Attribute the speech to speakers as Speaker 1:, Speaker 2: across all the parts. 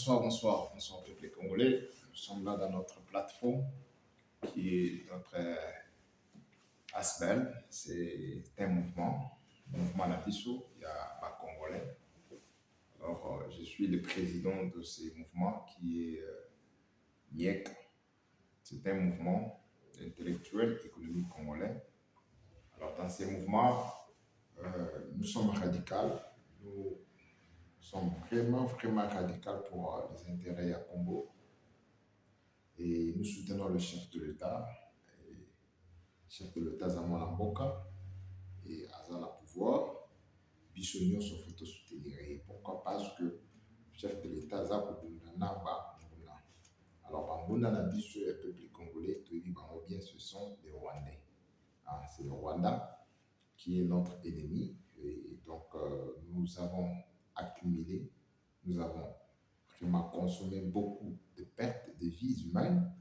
Speaker 1: bonsoir, peuple congolais. Nous sommes là dans notre plateforme qui est notre ASBEL. C'est un mouvement Nabiso, il y a pas congolais. Alors, je suis le président de ce mouvement qui est MIEC. C'est un mouvement intellectuel économique congolais. Alors, dans ces mouvements, nous sommes radicaux. Nous sommes vraiment radicaux pour les intérêts à Congo. Et nous soutenons le chef de l'État, Zamora Mboka, et Azala pouvoir, Bissonio se faut soutenir. Et pourquoi? Parce que le chef de l'État, Naba, alors, Banguna Nabiso et le peuple congolais, bien, ce sont les Rwandais. C'est le Rwanda qui est notre ennemi. Et donc, nous avons accumulé, nous avons vraiment consommé beaucoup de pertes de vies humaines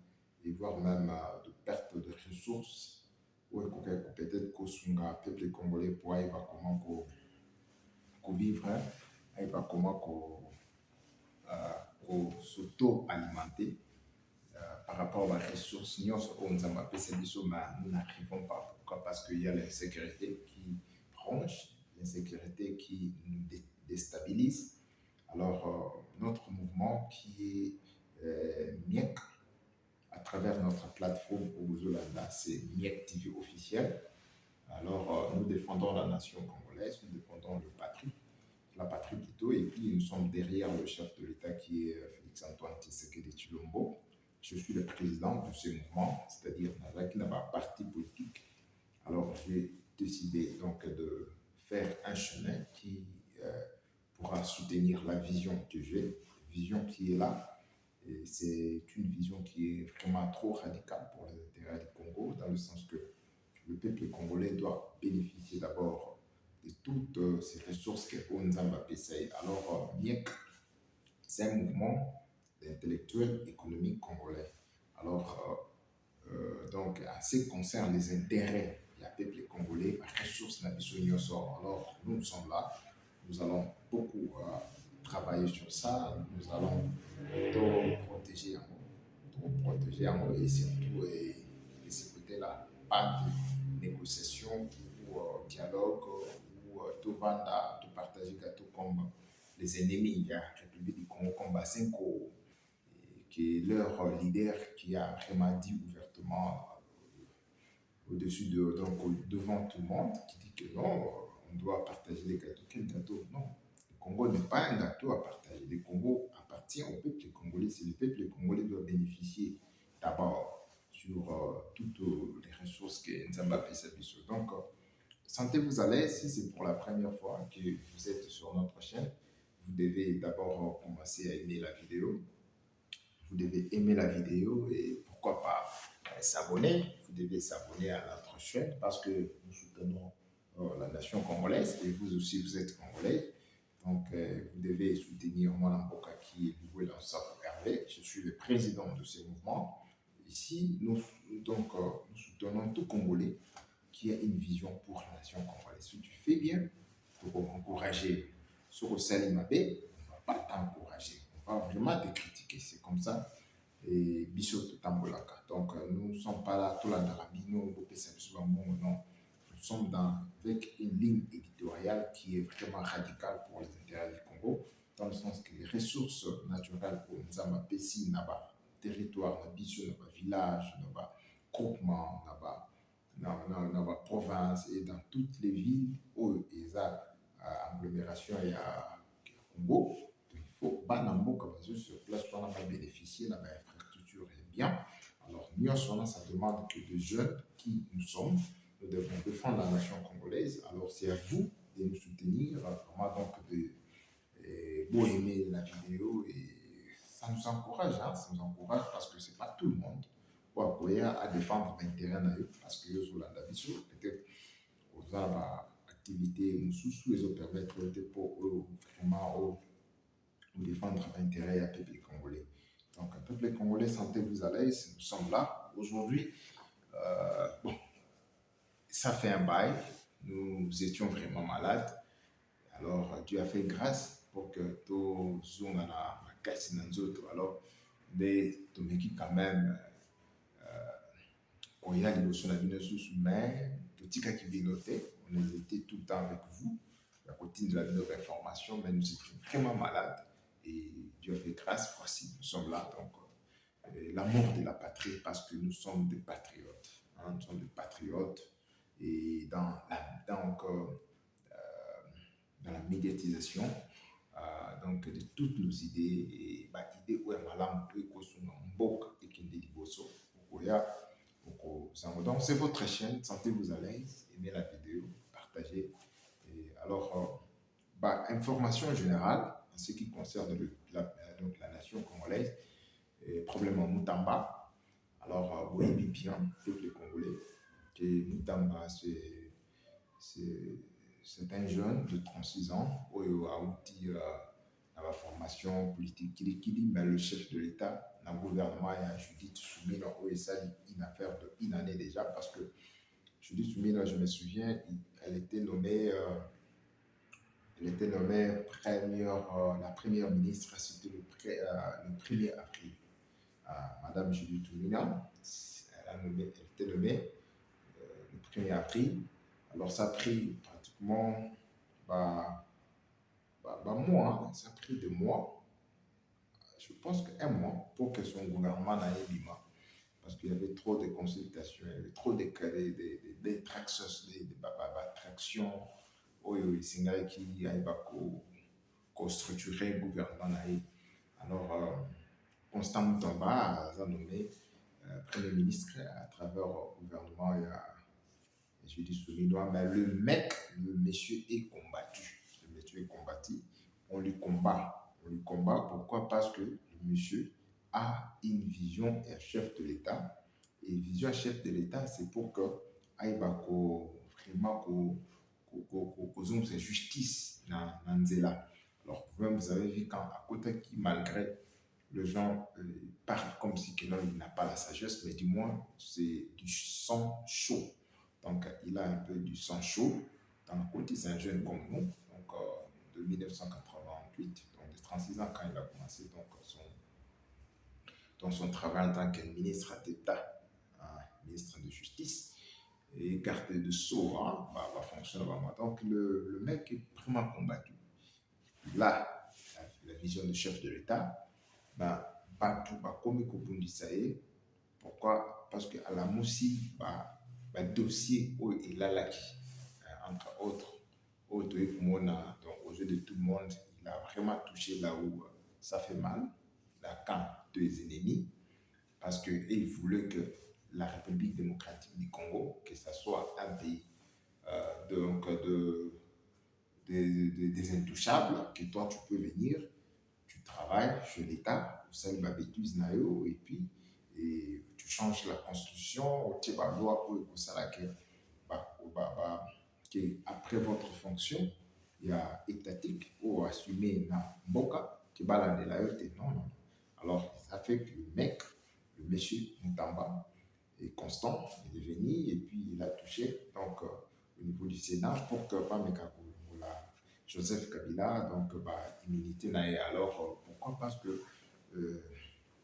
Speaker 1: et voire même de pertes de ressources. Ou peut-être que le peuple congolais pour aller comment vivre, comment s'auto-alimenter par rapport aux ressources. Nous n'arrivons pas. Pourquoi? Parce qu'il y a l'insécurité qui ronge, l'insécurité qui nous déstabilise. Alors, notre mouvement qui est MIEC, à travers notre plateforme Obuzolanda, c'est MIEC TV officiel. Alors, nous défendons la nation congolaise, nous défendons la patrie plutôt, et puis nous sommes derrière le chef de l'État qui est Félix-Antoine Tshisekedi Tshilombo. Je suis le président de ce mouvement, c'est-à-dire qui n'a pas parti politique. Alors, j'ai décidé donc de faire un chemin qui pourra soutenir la vision que j'ai, vision qui est là. Et c'est une vision qui est vraiment trop radicale pour les intérêts du Congo, dans le sens que le peuple congolais doit bénéficier d'abord de toutes ces ressources que Onzamba Pessaï. Alors, MIEC, c'est un mouvement d'intellectuels économiques congolais. Alors, donc, en ce qui concerne les intérêts du peuple congolais, les ressources n'a sort. Alors, nous sommes là, nous allons beaucoup travailler sur ça, nous allons protéger et surtout de ce côté-là, pas de négociation ou dialogue ou tout vendre, tout partager tout comme les ennemis. Il y a la République du Congo comme Basenko, qui est leur leader qui a vraiment dit ouvertement au-dessus donc devant tout le monde, qui dit que non, on doit partager les gâteaux. Quel gâteau? Non. Le Congo n'est pas un gâteau à partager. Le Congo appartient au peuple congolais. C'est le peuple congolais qui doit bénéficier d'abord sur toutes les ressources que Nzamba Pesabiso. Donc, sentez-vous à l'aise. Si c'est pour la première fois que vous êtes sur notre chaîne, vous devez d'abord commencer à aimer la vidéo. Vous devez aimer la vidéo et pourquoi pas s'abonner. Vous devez s'abonner à notre chaîne parce que nous soutenons la nation congolaise et vous aussi vous êtes congolais. Donc vous devez soutenir Mwana Mboka qui est Loué Lansap Hervé. Je suis le président de ce mouvement. Ici, nous soutenons tout Congolais qui a une vision pour la nation congolaise. Si tu fais bien, pour encourager sur Salimabé, on ne va pas t'encourager. On va vraiment te critiquer. C'est comme ça. Et Bissot Tambolaka. Donc, nous ne sommes pas là, tout la Narabino, non. Nous sommes avec une ligne éditoriale qui est vraiment radicale pour les intérêts du Congo, dans le sens que les ressources naturelles pour Nzamba Pessi, Naba, territoire, Nabiso, Naba, village, Naba, groupement, Naba, province, et dans toutes les villes où il y a agglomération et à Congo, il faut que sur place pour bénéficier de l'infrastructure est bien. Alors, nous, ça demande que des jeunes qui nous sommes, nous devons défendre la nation congolaise. Alors, c'est à vous de nous soutenir. Vraiment, donc, vous aimer la vidéo et ça nous encourage, ça nous encourage parce que c'est pas tout le monde qui a à défendre l'intérêt parce que sur la vie, peut-être aux activités, nous sous les autres permettre pour vraiment défendre l'intérêt du peuple congolais. Donc, le peuple congolais, sentez-vous à l'aise, nous sommes là. Aujourd'hui, ça fait un bail, nous étions vraiment malades. Alors, Dieu a fait grâce pour que tout Zungana makasi na nzoto. Alors nde tomeki quand même koya liboso na bino susu, mais totikaki bino te. On était tout le temps avec vous à côté de la nouvelle information, mais nous étions vraiment malades et Dieu fait grâce, voici, nous sommes là. Donc, l'amour de la patrie, parce que nous sommes des patriotes. Hein, nous sommes des patriotes et donc, dans la médiatisation donc de toutes nos idées et idée où est malam mboka et kende liboso okoya okozango. Donc c'est votre chaîne, sentez-vous à l'aise, aimez la vidéo, partagez. Et alors information générale en ce qui concerne donc la nation congolaise, problème en Moutamba. Alors oui, bien tous les Congolais que Moutamba c'est un jeune de 36 ans qui a outil dans la formation politique Kilikili, mais le chef de l'État, dans le gouvernement, il y a Judith Soumila, et ça, une affaire d'une année déjà, parce que Judith Soumila, je me souviens, elle était nommée la première ministre, c'était le 1er avril. Madame Judith Soumila, elle était nommée le 1er avril. Alors ça a pris pratiquement mois, ça a pris 2 mois, je pense qu'un mois pour que son gouvernement n'aille Lima. Parce qu'il y avait trop de consultations, il y avait trop de tractions, il s'ingale qui aille structurer le gouvernement. Alors, Constant Moutamba a nommé Premier ministre à travers le gouvernement. Je dis Souminois, mais le monsieur est combattu. Le monsieur est combattu. On lui combat. Pourquoi? Parce que le monsieur a une vision, est chef de l'État. Et vision chef de l'État, c'est pour que vraiment qu'on ait justice dans Nzela. Alors, vous avez vu quand à côté qui, malgré les gens parlent comme si que non, il n'a pas la sagesse, mais du moins, c'est du sang chaud. Donc, il a un peu du sang chaud. Dans le côté, c'est un jeune comme nous, donc de 1988, donc de 36 ans quand il a commencé son travail en tant que ministre d'État, ministre de Justice et garde de sceaux, va fonctionner vraiment. Donc, le mec est vraiment combattu. Là, la vision du chef de l'État, pourquoi? Parce qu'à la Moussi, dossier où il a l'acquis, entre autres, donc aux yeux de tout le monde, il a vraiment touché là où ça fait mal, la camp des ennemis, parce qu'il voulait que la République démocratique du Congo, que ce soit un pays des intouchables, que toi tu peux venir, tu travailles chez l'État, tu sais ma bêtise et puis tu changes la constitution, tu vas loi pour que après votre fonction, il y a étatique ou assumer na mboka qui balade de la non. Alors ça fait que le monsieur Moutamba est constant, il est venu et puis il a touché donc au niveau du Sénat pour que Joseph Kabila, donc immunité naïe. Alors pourquoi? Parce que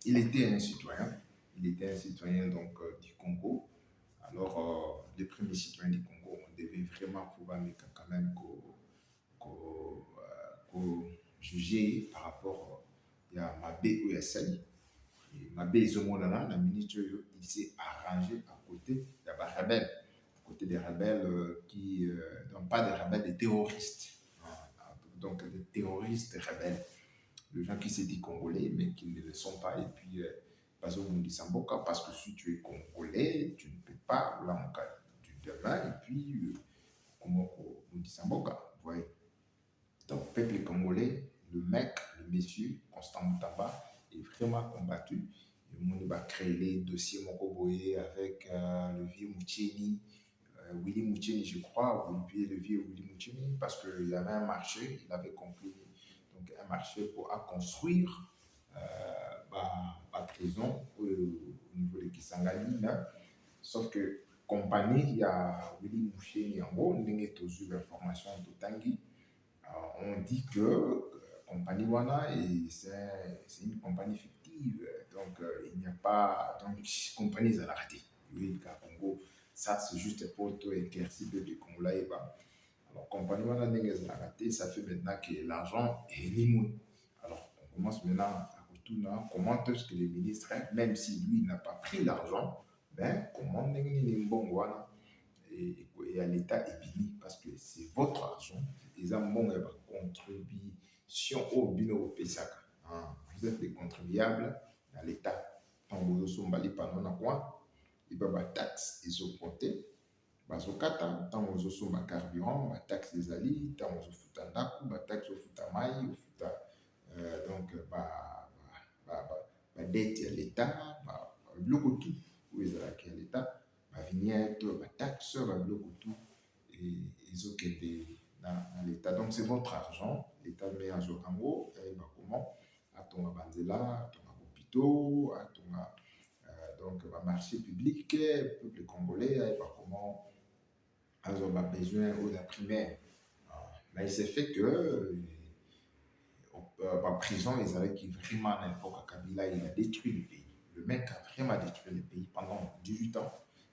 Speaker 1: il était un citoyen donc du Congo. Alors les premiers citoyens du Congo, on devait vraiment pouvoir quand même juger par rapport à Mabé ou Yassali. Mabé Zomonana, la ministre, il s'est arrangé à côté des rebelles qui, non pas des rebelles, des terroristes. Donc des terroristes rebelles, les gens qui se disent congolais mais qui ne le sont pas. Et puis parce que si tu es congolais, tu ne peux pas là en cas du demain. Et puis comment on dit Samboka, vous voyez. Donc peuple congolais, le monsieur Constant Moutamba est vraiment combattu. On va créer les dossiers Mokoboye avec le vieux Moucheni, Willy Moucheni, je crois, le vieux Willy Moucheni, parce qu'il y avait un marché, il avait compris, donc un marché à construire la prison au niveau de Kisangani. Sauf que compagnie, il y a Willy Moucheni en gros, on a l'information de Tanguy. On dit que compagnie Wana et c'est une compagnie fictive. Donc, il n'y a pas. Donc, compagnie à la raté. Oui, le Congo, ça, c'est juste pour tout éclaircir le Congolais. Alors, compagnie Wana a raté, ça fait maintenant que l'argent est limité. Alors, on commence maintenant à retourner. Comment est-ce que le ministre, même si lui n'a pas pris l'argent, ben, comment est-ce bon Wana et à l'État est béni parce que c'est votre argent. Les amants contribution au bino pesaka. Vous êtes des contribuables à l'État. Tant que vous sombali pendant quoi il y a des taxes ils sont comptés. Bazokata, tant que vous somba carburant, ba taxe des alliés, tant que vous futa ndaku, ba taxe au futa mai, au futa donc dette à l'État, bloque tout. Où est-ce à l'État? Ba vignette, ba taxe, ba bloque tout et ils ont dans l'État. Donc c'est votre argent, l'État met en jour en haut, et ben comment à ton bandela, à ton hôpital, à ton donc marché public, peuple congolais, et ben comment ils ont besoin aux primaires. Mais il s'est fait que en prison, ils avaient qui vraiment à l'époque Kabila, il a détruit le pays. Le mec a vraiment détruit le pays pendant 18 ans.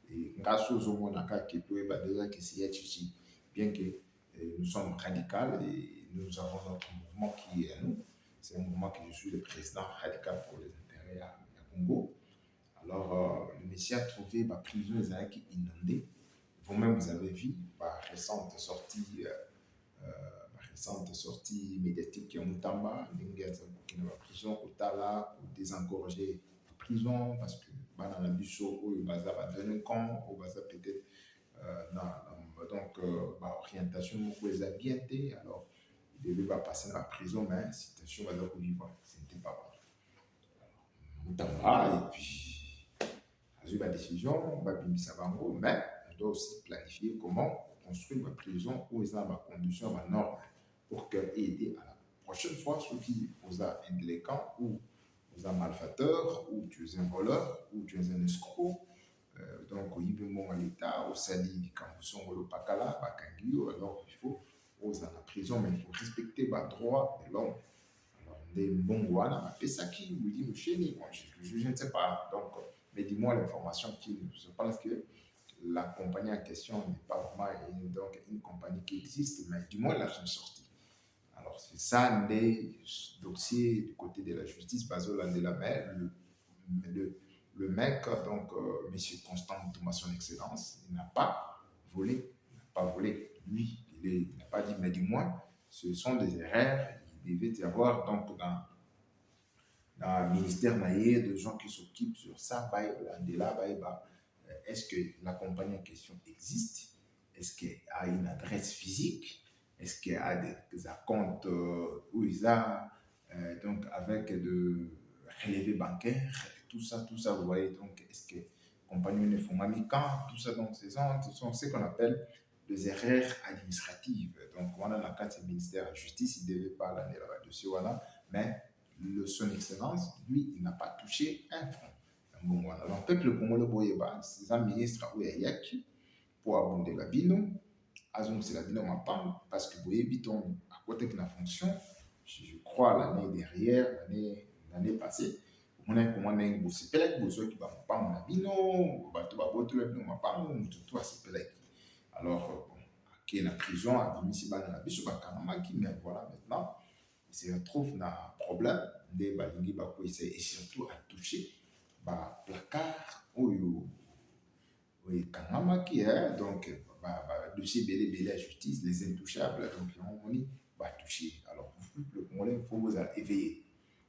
Speaker 1: Et grâce aux Omonaka qui peut déjà qui s'y est ici, bien que nous sommes radicaux et nous avons notre mouvement qui est à nous. C'est un mouvement que je suis le président radical pour les intérêts à Congo. Alors, le Messie a trouvé ma prison, les années qui inondées. Vous-même, vous avez vu ma récente sortie médiatique qui est en Mutamba, la prison, Kotala, ou désengorger la prison, parce que dans la bicho, où il va donner un camp, ou peut-être donc orientation, où ils ont bien été, alors il devait passer dans la prison, mais la situation va donc vivre, ce n'était pas bon. Mutamba, et puis, a eu la décision, mais on doit aussi planifier comment construire une prison où ils ont la condition, la norme, pour aider à la prochaine fois ceux qui vous a un délinquant ou vous a malfaiteur ou tu es un voleur ou tu es un escroc. Donc, il y a à l'État, au Sali, quand vous sont au Pakala, alors il faut aux la prison, mais il faut respecter les droits de l'homme. Alors, des bons wana, Pesaki, ou dit Moucheni, je ne sais pas. Donc, mais dis-moi l'information qui, je pense que la compagnie en question n'est pas vraiment donc, une compagnie qui existe, mais du moins l'argent est sorti. Alors, c'est ça les dossiers du côté de la justice, Bazola de la mer, le mec, donc, monsieur Constant Thomas, son excellence, il n'a pas volé, il n'a pas volé. Lui, il n'a pas dit, mais du moins, ce sont des erreurs, il devait y avoir, donc, dans le ministère naïe, de gens qui s'occupent sur ça, est-ce que la compagnie en question existe? Est-ce qu'elle a une adresse physique? Est-ce qu'il y a des comptes où ils ont donc avec de relevés bancaires, tout ça, vous voyez. Donc, est-ce que compagnie ne font pas tout ça, donc ce sont ce qu'on appelle des erreurs administratives. Donc, on a la carte du ministère de la Justice, il ne devait pas l'année là-dessus, voilà. Mais son excellence, lui, il n'a pas touché un franc. Bon, voilà. Alors, le peuple congolais, Boyeba, c'est un ministre où il y a pour abonder la bino. Azong, c'est la bino mapam, parce que Boyebi, à côté de la fonction, je crois l'année derrière, l'année passée, on a commandé un boussi pelek, boussi qui va mapam la bino, bateau va botter la bino mapam, tout à ce pelek. Alors, qui est la prison, à Bimisi, la biso, mais voilà, maintenant, il se retrouve dans un problème de balingi bako et surtout à toucher ba placard oyo oui kangamaki donc dossier belé belé à justice les intouchables donc on dit va toucher alors le Congolais il faut vous éveiller.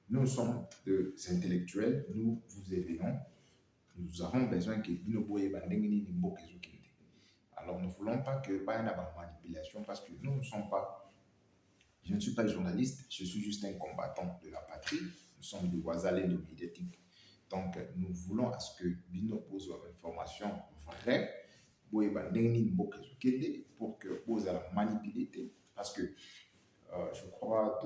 Speaker 1: Nous sommes des intellectuels, nous vous éveillons, nous avons besoin que nous boye bandengini nimbo kezokende. Alors nous ne voulons pas que pas une manipulation parce que nous ne sommes pas. Je ne suis pas journaliste, je suis juste un combattant de la patrie. Nous sommes des voisins médiatiques. Donc, nous voulons à ce que Bino pose l'information vraie pour que pose la manipulité. Parce que je crois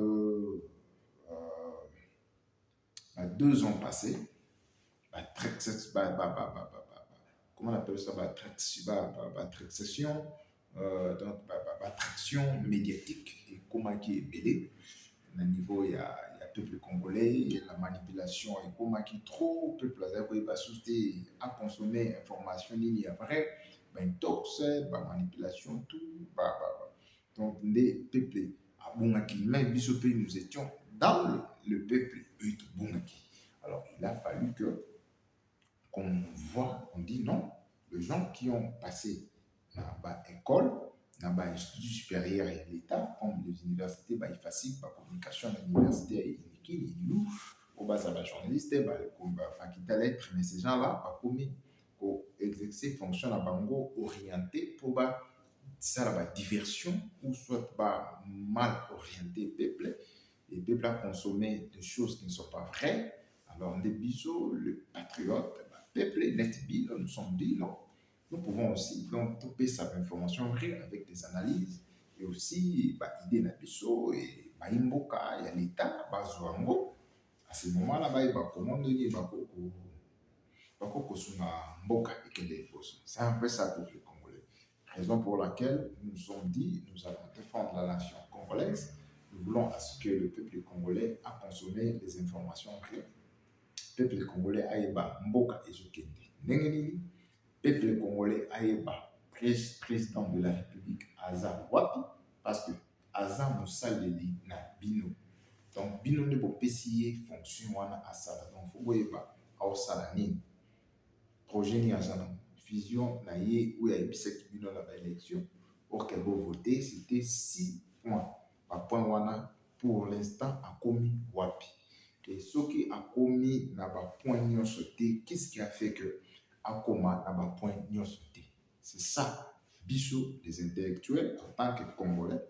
Speaker 1: deux ans passés, comment on appelle ça, traction médiatique et comment qui est belé. au niveau il y a peuple congolais, la manipulation et comment qui trop peuple va souster à consommer information ligne après, ben tox, ben manipulation tout, donc les peuples à Bungaki, même Bissopé, nous étions dans le peuple Bungaki. Alors il a fallu que qu'on voit, on dit non, les gens qui ont passé dans l'école, dans l'institut supérieur et l'État, comme les universités, il facile, la communication à l'université, il nous, au bas de la journaliste, qui lettre, mais ces gens-là, pas commis, pour exercer fonction à bango orienté pour ça la diversion ou soit mal orienté peuple et peuple a consommé des choses qui ne sont pas vraies. Alors, des bisous, le patriote, peuple net bilan, nous sommes bilan. Nous pouvons aussi donc couper cette information vraie avec des analyses et aussi idée na biso et imboka il y a l'état bazwango à ce moment-là il va commander bakoko suna mboka ekende poso. C'est un peu ça pour les Congolais. Raison pour laquelle nous nous sommes dit nous allons défendre la nation congolaise. Nous voulons à ce que le peuple congolais a consommé les informations vraies. Le peuple congolais a eba mboka ezokende ndenge nini, peuple congolais ayeba président de la république aza wapi parce que aza mosaleli na bino, donc bino nde bopesi ye fonction wana asala, donc fo boyeba aosala nini, projet ni aza na vision na ye oyo ayebisaki bino na baélection orke bovote c'était 6 points. Point wana pour l'instant akomi wapi et soki akomi na point nyonso te, qu'est-ce qui a fait que akoma na point nyonso te? C'est ça biso des intellectuels en tant que Congolais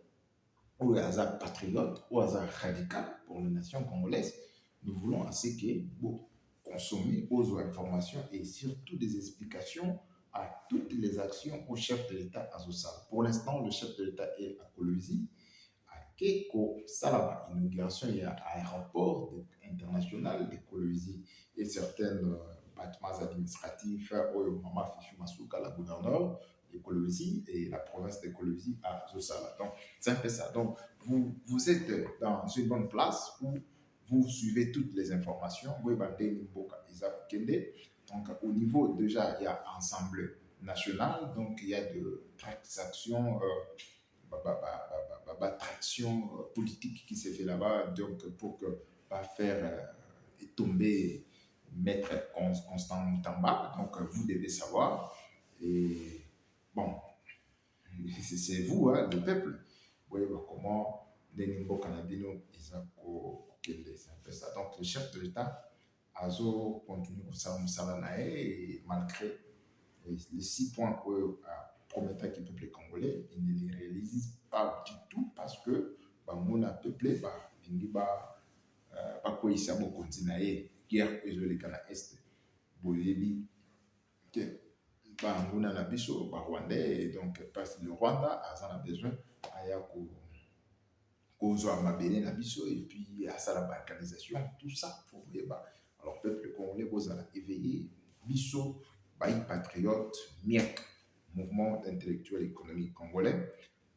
Speaker 1: ou aza patriote ou aza radical pour la nation congolaise, nous voulons à ce que bon consommer aux informations et surtout des explications à toutes les actions au chef de l'État Azosal. Pour l'instant, le chef de l'État est à Kolwezi. Keko Salama, inauguration, il y a aéroport international de Kolwezi et certains bâtiments administratifs, Mama Fichu Masuka, la gouverneure de Kolwezi et la province de Kolwezi à Zosala. Donc, c'est un peu ça. Donc, vous êtes dans une bonne place où vous suivez toutes les informations. Donc, au niveau, déjà, il y a Ensemble national, donc il y a de transactions. Traction politique qui s'est fait là-bas, donc pour que pas faire tomber Maître Constant Moutamba. Donc vous devez savoir. Et bon, c'est vous, hein, le peuple. Vous voyez comment Denimbo Canabino, c'est un peu ça. Donc le chef de l'État, Azo continue comme ça, et malgré les 6 points que promettait que le peuple congolais, il ne les réalise pas du tout parce que mon peuple, il n'y a pas quoi ici à mon continent, guerre isolée à l'Est, Bolivie, que on a biso, Rwandais, et donc parce que le Rwanda a besoin de Kozo Mabene na biso, et puis à ça la balkanisation, tout ça, pour vous alors le peuple congolais, vous allez éveiller biso, patriote, miek, mouvement d'intellectuels économiques congolais.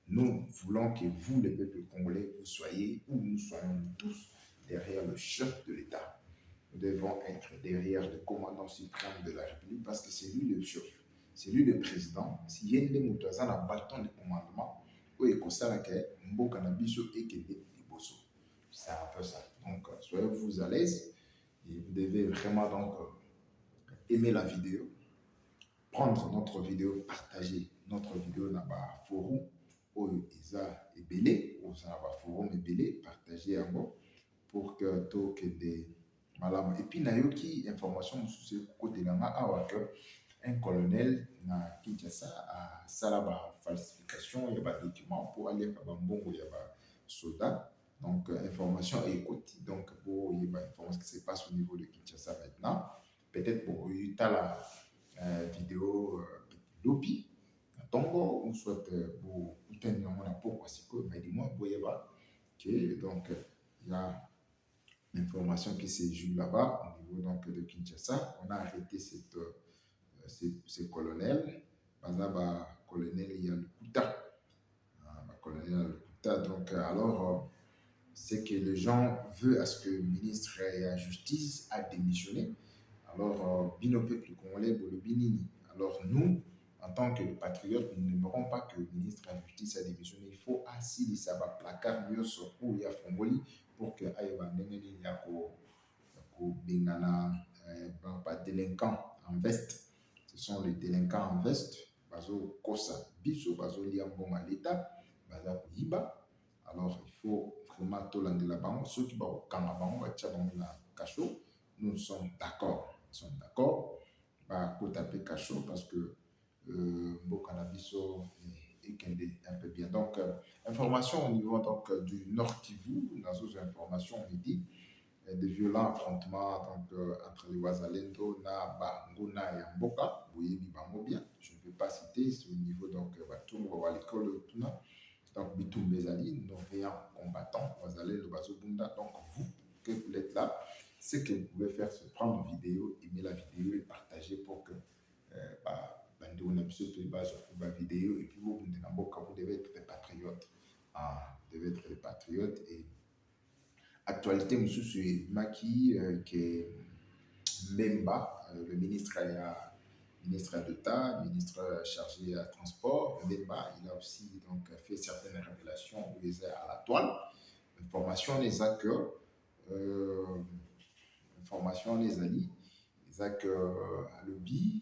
Speaker 1: Nous voulons que vous, les peuples congolais, vous soyez, ou nous soyons tous derrière le chef de l'État. Nous devons être derrière le commandant suprême de la République parce que c'est lui le chef, c'est lui le président. Si y a des moutazans à bâton de commandement, ou est constat que Mboka na biso et que Bosso. C'est un peu ça. Donc, soyez-vous à l'aise et vous devez vraiment donc aimer la vidéo, prendre notre vidéo, partager notre vidéo dans le forum où Isa est belé, ou ça va forum est belé, partager un mot pour que tout que des malades. Et puis, nayoki information sur ce côté là, un colonel na Kinshasa a salaba falsification, il y a des documents pour aller à Bambongo, il y a des soldats. Donc, information et écoute. Donc, pour il y a des informations qui se passent au niveau de Kinshasa maintenant. Peut-être pour y a la vidéo Lopi, Tongo, ou soit pour tenir mon apport, parce que, mais dis-moi, que donc, il y a l'information qui se joue là-bas, au niveau donc, de Kinshasa. On a arrêté ce colonel. Par exemple, colonel, il y a le Kouta. Colonel, il y a le Kouta. Donc, alors, c'est que les gens veulent à ce que le ministre de la Justice a démissionné. Alors, bino peuple congolais, bolo binini. Alors, nous, en tant que patriotes, nous n'aimerons pas que le ministre de la Justice a démissionné. Il faut assis ça va placard mieux sur où il y a Fongoli pour que aïe bandengeni yako bengana pas délinquants en veste. Ce sont les délinquants en veste. Bazo kosa biso, bazo liambon à l'État, baza kuyiba. Alors, il faut vraiment tolande la banque. Ceux qui vont quand la banque va cachot, nous sommes d'accord. Nous sommes d'accord. Bah, faut taper cachot parce que Bokanabiso et un peu bien. Donc, information au niveau donc, du Nord Kivu, dans aux informations, on dit de violents affrontements donc, entre les Wazalendo, na Nguna et Mboka. Oui, bien. Je ne vais pas citer, c'est au niveau donc Batum, Walikolo, Tuna. Donc, Bitum Bezali, nos veillants combattants, Wazalendo, Bazobunda. Donc, vous, que vous êtes là, ce que vous pouvez faire, c'est prendre une vidéo, aimer la vidéo et partager pour que on a besoin de base sur la vidéo et puis vous devez être des patriotes. Vous devez être des patriotes et actualité, monsieur, c'est Maki, qui est Memba, le ministre d'État, ministre chargé à transport. Memba, il a aussi donc, fait certaines révélations où il est à la toile. Information les accords, information les alliés, les accords à lobby,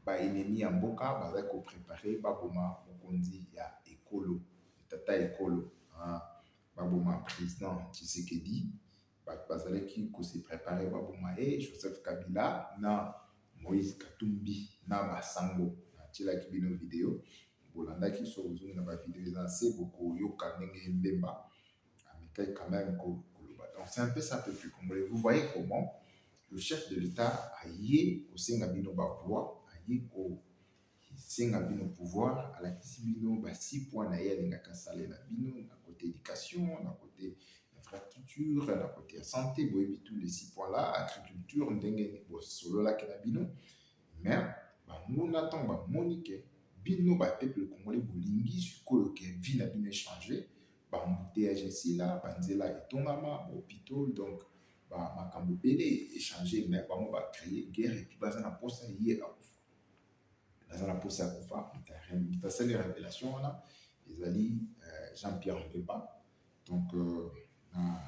Speaker 1: ennemi en boka, bah, préparé, baboma, mokondi, ya écolo, tata écolo, baboma président Tshisekedi, bazali qui s'est préparé, baboma et Joseph Kabila, na Moïse Katumbi, na Basango, tila qui bino vidéo, bolanda qui sont aux na ba vidéo, c'est beaucoup, yoka nenge mbemba, mais quand même, donc c'est un peu ça, peu plus congolais. Vous voyez comment le chef de l'État a yé au Sengabino Bavoua, a yé au Sengabino pouvoir, à la Kisibino, 6 points na yé, à Salé na Bino, à côté éducation, à côté infrastructure, à côté santé, tous les 6 points là, agriculture, ndenge, solo là, Bino. Mais, nous n'attendons pas, Monique, Bino, peuple congolais, Bolingi, sur que vie n'a bien changé, embouteillage ici là, Banzela et Tongama, hôpital, donc, makambo belé échanger mais bango ba créer guerre et puis baza na posa yé akufa baza na posa akufa mutasali révélation wana ezali Jean-Pierre Mbemba donc na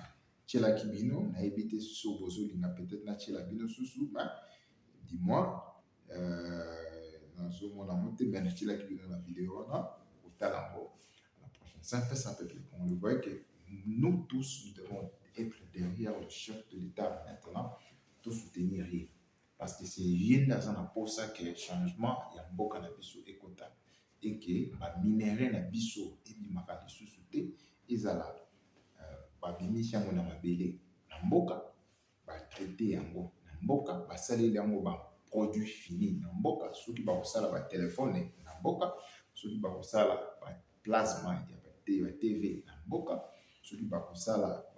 Speaker 1: tchela kibino na ebité so bozo linga peut-être na tchela bino susu mais dis-moi na zo mona monte mais na tchela kibino na vidéo wana otalango la prochaine c'est un peu ça peut-être on le voit que nous tous nous devons être derrière le chef de l'État maintenant, tout soutenir. Parce que c'est rien pour ça que le changement, il y a beaucoup de biso et kota. Et que les minéraux na biso et les makali sous-souté, ils ont la bimisi yango na mabele. Na mboka, traité yango. Na mboka, salé yango produit fini. Na mboka, ceux qui ont ça la téléphone, na mboka, ceux qui ont ça la plasma, il y a TV, na mboka, ceux qui ont ça la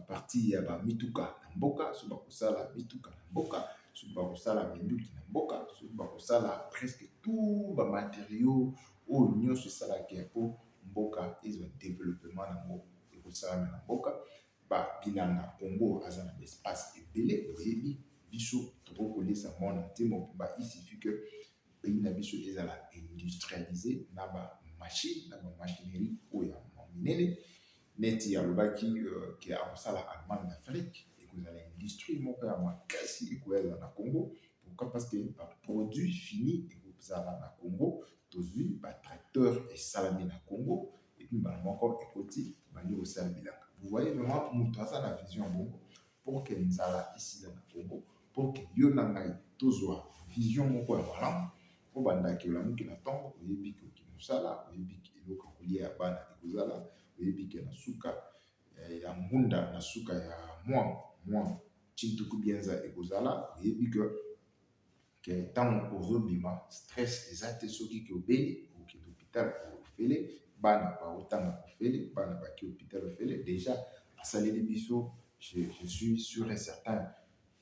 Speaker 1: parti ya mituka na mboka so bakosala mituka na mboka so bakosala minduki na mboka so bakosala presque tout matériaux oyo nyonso esalaka mpo mboka ezwa développement nango ekosalama na mboka bilanga Congo aza na espace ebele oyebi biso tokokolisa mona te mobimba il suffit que pays na biso ezala industrialisé na bamachine na bamachinerie oyo ya minene neti ya lobaki ke akosala Allemagne d'Afrique ekozala industrie moko ya makasi ekoyala na Congo pourquoi parce que produit fini ekozala na Congo tozwi tracteur esalami na Congo et puis bana moko ekoti bandi kosala bilanga vous voyez vraiment moto aza na vision bongo pour que nzala esila na Congo pour que yo na ngai tozwa vision moko ya malamu po bandaki olamuki na ntongo oyebi ke oki mosala oyebi eloko kolia ya bana ekozala oyebi ke na suka ya ngunda na suka ya mwa chintuku bienza ekozala oyebi ke ntango ozobima stress eza te soki ke obeli okende hôpital ofele bana baotanga ofele bana baki hôpital ofele déjà asaleli biso je suis sûr et certain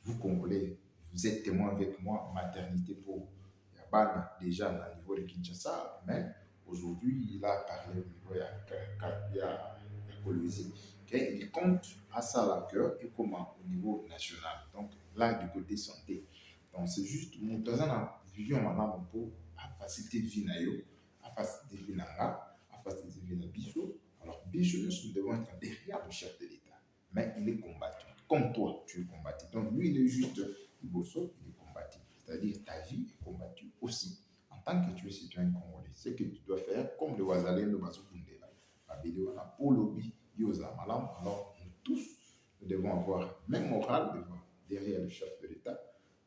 Speaker 1: vous Congolais vous êtes témoin avec moi maternité pour ya bana déjà na niveau de Kinshasa mais aujourd'hui, il a parlé au niveau, il y a Colosi, qu'il compte à ça à cœur et comment au niveau national. Donc, là, du côté santé. Donc, c'est juste, mon dans une vision, maintenant, pour faciliter vie na yo, à faciliter vie na nga, à faciliter vie na biso. Alors, biso, nous devons être derrière le chef de l'État. Mais il est combattu. Comme toi, tu es combattu. Donc, lui, il est juste, il est combattu. C'est-à-dire, ta vie est combattue aussi. En tant que tu es citoyen congolais, ce que tu dois faire, comme le Wazalem, le Bazokundela, pour lobby, Yosa Malam, alors nous tous, nous devons avoir même morale devant, derrière le chef de l'État,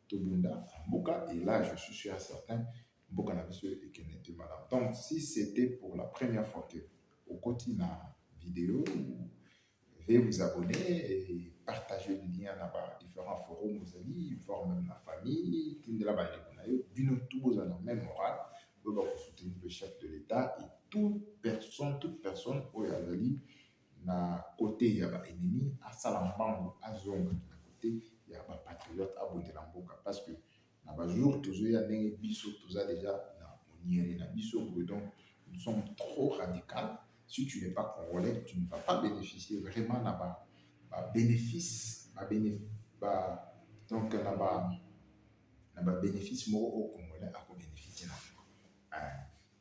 Speaker 1: Tobunda, Mboka, et là, je suis sûr et certain, Mboka n'a pas et qu'il n'était malade. Donc, si c'était pour la première fois que, au quotidien, vidéo, veuillez vous abonner et partager le lien dans différents forums, vous allez voir même la famille, qui est là-bas, bino tout vous en même morale, vous allez soutenir le chef de l'État et toute personne, où il y a na côté il y a ennemi, à Salambango, à Zonga, na côté il y a patriote à Bondelamboka, parce que na ba jour toujours il y a des bisous, tout ça déjà na moniere na bisous, donc nous sommes trop radicaux. Si tu n'es pas congolais, tu ne vas pas bénéficier vraiment de bénéfice, donc na bénéfice au congolais à bénéficier.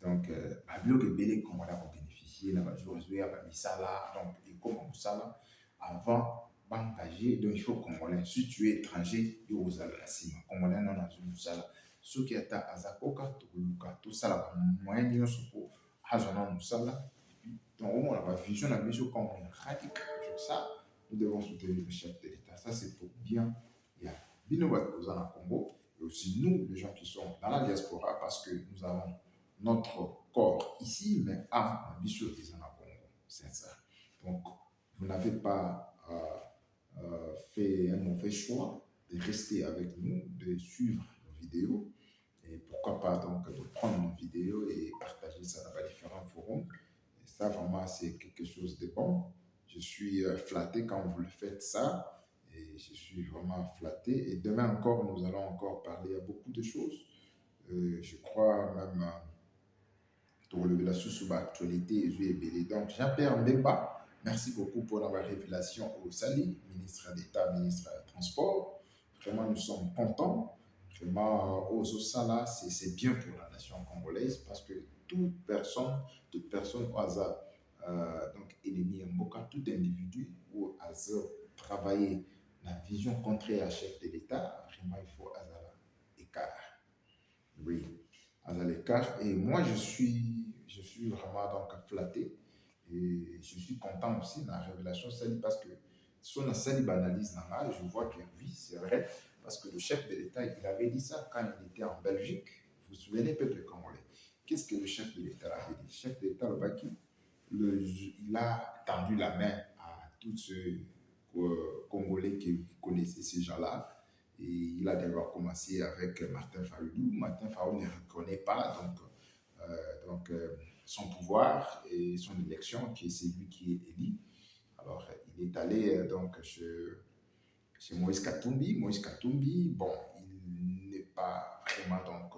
Speaker 1: Donc, bien que Bélé Congolais a bénéficié, na joué à Misala, donc et comme Misala, avant d'engager, donc il faut congolais. Si tu es étranger, il faut la cima. Congolais non a Misala. Ce qui est à Azakoka, tout ça, la moyen de nous Hazana Misala. Donc, au moins, la vision, la vision comme radical sur ça, nous devons soutenir le chef de l'État. Ça, c'est pour bien. Il y a Binoba au Congo, et aussi nous, les gens qui sont dans la diaspora, parce que nous avons notre corps ici, mais âme, ambition et en Congo. C'est ça. Donc, vous n'avez pas fait un mauvais choix de rester avec nous, de suivre nos vidéos, et pourquoi pas donc de prendre nos vidéos et partager ça dans les différents forums. Et ça, vraiment, c'est quelque chose de bon. Je suis flatté quand vous le faites ça, et je suis vraiment flatté. Et demain encore, nous allons encore parler à beaucoup de choses. Je crois même pour la sous-actualité et Bélé. Donc, Jean-Pierre Mbemba, merci beaucoup pour la révélation au Sali, ministre d'État, ministre des Transports. Vraiment, nous sommes contents. Vraiment, aux Osala, c'est bien pour la nation congolaise parce que toute personne au hasard, donc ennemi Mboka, tout individu ou hasard travailler la vision contraire à chef de l'État, vraiment, il faut hasard écart. Oui. Et moi, je suis vraiment donc flatté et je suis content aussi de la révélation Sali parce que si on a Sali banalise, je vois que oui, c'est vrai, parce que le chef de l'État, il avait dit ça quand il était en Belgique. Vous vous souvenez, peuple congolais. Qu'est-ce que le chef de l'État avait dit? Le chef de l'État, il a tendu la main à tous ceux Congolais que vous connaissez, ces gens-là. Et il a d'abord commencé avec Martin Fayoulou. Martin Fayoulou ne reconnaît pas son pouvoir et son élection, qui est celui qui est élu. Alors, il est allé chez Moïse Katumbi. Moïse Katumbi, bon, il n'est pas vraiment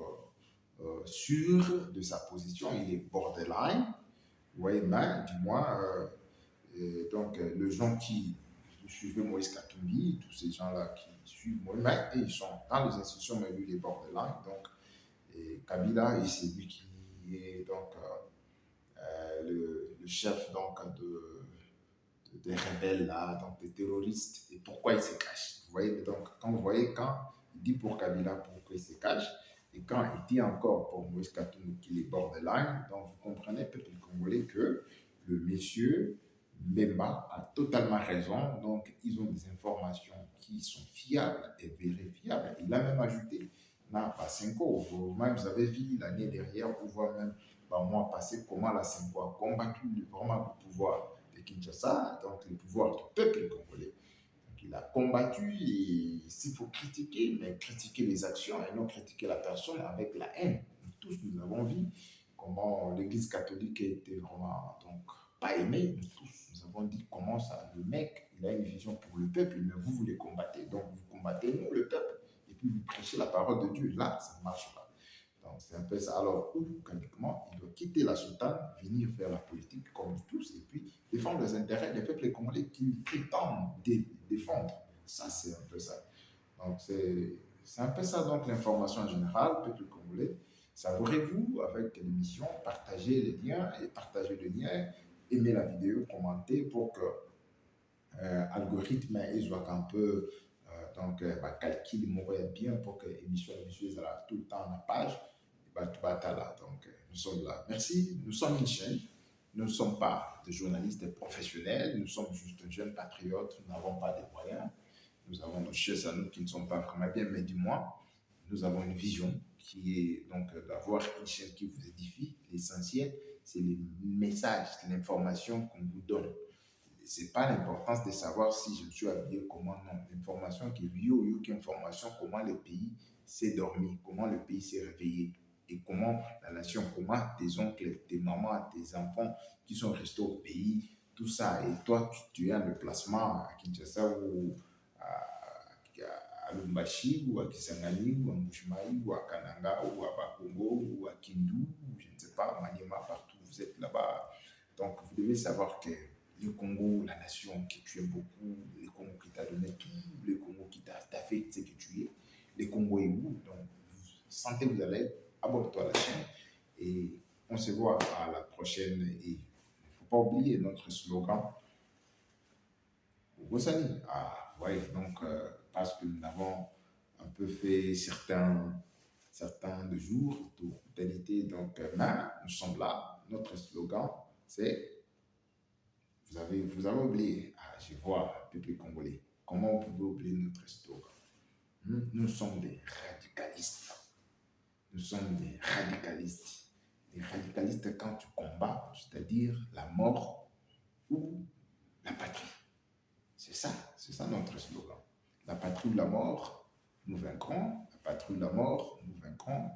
Speaker 1: sûr de sa position. Il est borderline. Oui, mais du moins, le gens qui suivaient Moïse Katumbi, tous ces gens-là qui suivent Moïse, mais ils sont dans les institutions, mais lui, il est borderline. Donc, et Kabila, et c'est lui qui est le chef des rebelles, là, donc des terroristes. Et pourquoi il se cache? Vous voyez, donc, quand il dit pour Kabila, pourquoi il se cache, et quand il dit encore pour Moïse Katumbi qu'il est borderline, donc vous comprenez, peuple congolais, que le monsieur Mbemba a totalement raison. Donc, ils ont des informations qui sont fiables et vérifiables. Il a même ajouté, pas 5 ans, vous avez vu l'année dernière, on voit même mois passé comment la Cinco a combattu vraiment le pouvoir de Kinshasa, donc le pouvoir du peuple congolais. Donc, il a combattu et s'il faut critiquer, mais critiquer les actions et non critiquer la personne avec la haine. Tous nous avons vu comment l'Église catholique était vraiment pas aimée. Nous tous, nous avons dit comment ça, le mec, il a une vision pour le peuple, mais vous les combattez. Donc vous combattez nous, le peuple, et puis vous prêchez la parole de Dieu. Là, ça ne marche pas. Donc c'est un peu ça. Alors, uniquement, il doit quitter quitter la soutane, venir faire la politique comme tous, et puis défendre les intérêts des peuples congolais qu'ils prétendent défendre. Ça, c'est un peu ça. Donc, c'est un peu ça, donc, l'information en général, peuple congolais. Savourez-vous avec l'émission, partagez les liens et partagez le lien, aimez la vidéo, commentez pour que algorithme et soit un peu calcul moyen bien pour que l'émission visuelle soit tout le temps à la page. Bah, tout va être là. Donc, nous sommes là. Merci. Nous sommes une chaîne. Nous ne sommes pas des journalistes professionnels. Nous sommes juste jeunes patriotes. Nous n'avons pas de moyens. Nous avons nos choses à nous qui ne sont pas vraiment bien, mais du moins, nous avons une vision qui est donc d'avoir une chaîne qui vous édifie. L'essentiel, c'est les messages, l'information qu'on vous donne. Ce n'est pas l'importance de savoir si je suis habillé, comment, non. L'information qui est qui information, comment le pays s'est dormi, comment le pays s'est réveillé et comment la nation, comment tes oncles, tes mamans, tes enfants qui sont restés au pays, tout ça. Et toi, tu es en déplacement à Kinshasa ou à Lumbashi ou à Kisangani ou à Mbujimaï ou à Kananga ou à Bakongo ou à Kindu, ou je ne sais pas, Maniema, partout, vous êtes là-bas. Donc, vous devez savoir que le Congo, la nation que tu aimes beaucoup, le Congo qui t'a donné tout, le Congo qui t'a fait ce que tu es, le Congo est où? Donc, sentez-vous à l'aise, abonne-toi à la chaîne et on se voit à la prochaine. Et il ne faut pas oublier notre slogan, Bosani. Ah, oui, donc, parce que nous avons un peu fait certains de jours, de brutalité, donc, mais nous sommes là. Notre slogan, c'est vous avez oublié. Ah, je vois, peuple congolais. Comment vous pouvez oublier notre slogan? Nous sommes des radicalistes. Nous sommes des radicalistes. Des radicalistes quand tu combats, c'est-à-dire la mort ou la patrie. C'est ça notre slogan. La patrie ou la mort, nous vaincrons. La patrie ou la mort, nous vaincrons.